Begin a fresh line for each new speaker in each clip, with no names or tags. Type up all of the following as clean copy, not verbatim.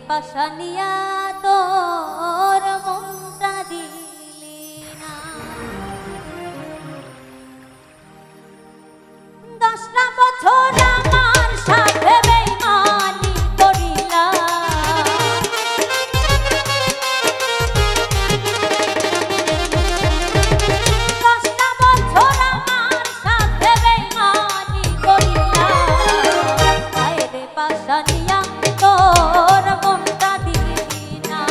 পাশানিয়া তোর মনটা দিলি না। 10টা বছর আমার সাথে বেইমানি করিলা, 10টা বছর আমার সাথে বেইমানি করিলা। হায় রে পাশানিয়া তোর মনটা দিলি না,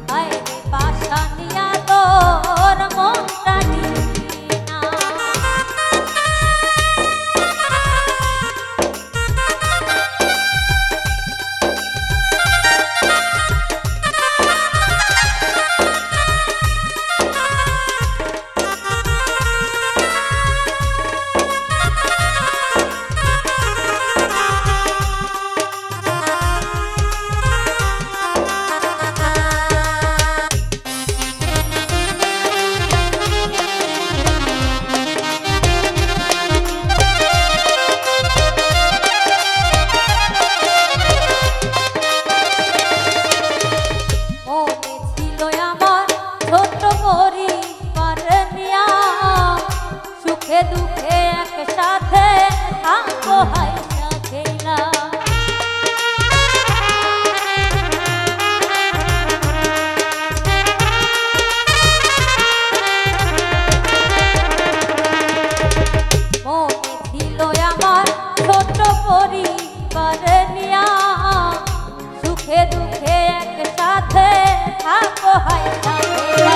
হায় রে পাশানিয়া তোর মনটা দিলি না। সুখে দুঃখে একসাথে থাকবো হাইসা খেলা, মনে ছিল আমার ছোট পরিবার নিয়া, সুখে দুঃখে একসাথে থাকবো হাইসা খেলা।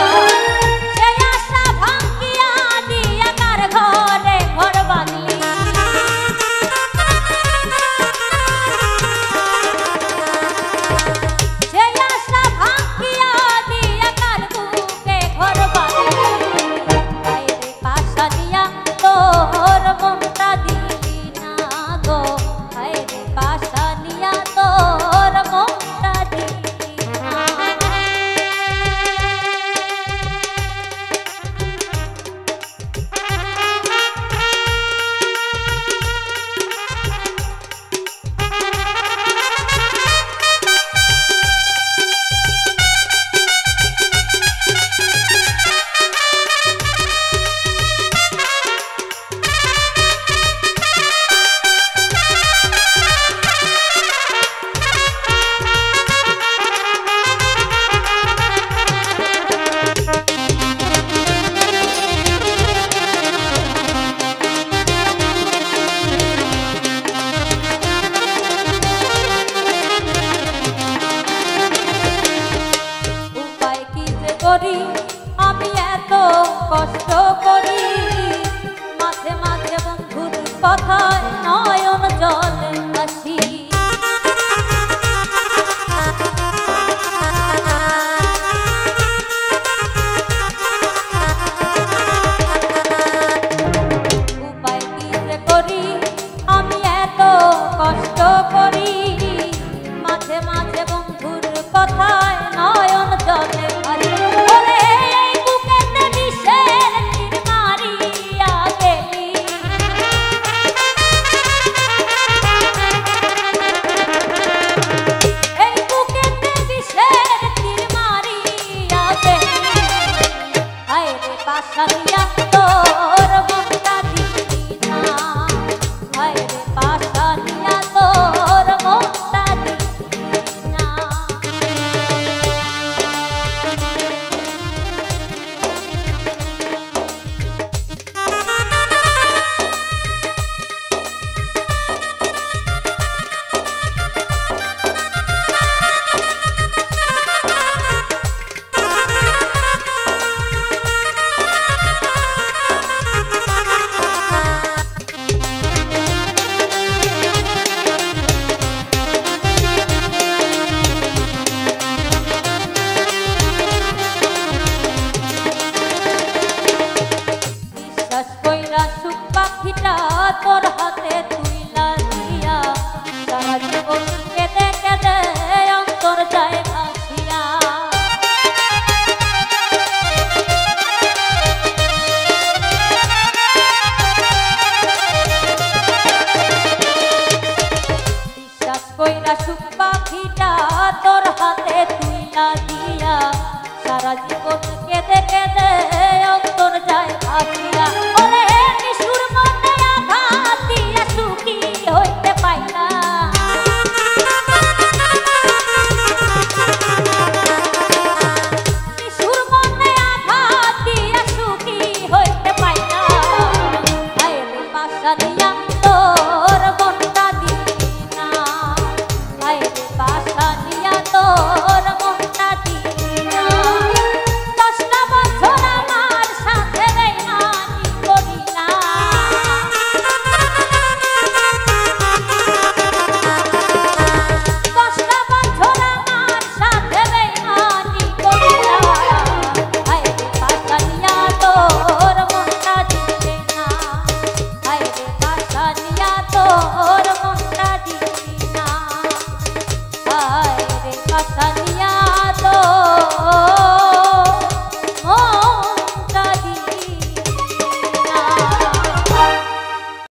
আমি এত কষ্ট করি, মাঝে মাঝে বন্ধুর কথায় নয়ন জলে হাসি। উপায় কি যে করি, আমি এত কষ্ট করি, মাঝে মাঝে বন্ধুর কথায় নয়ন জলে হাসি। জীবন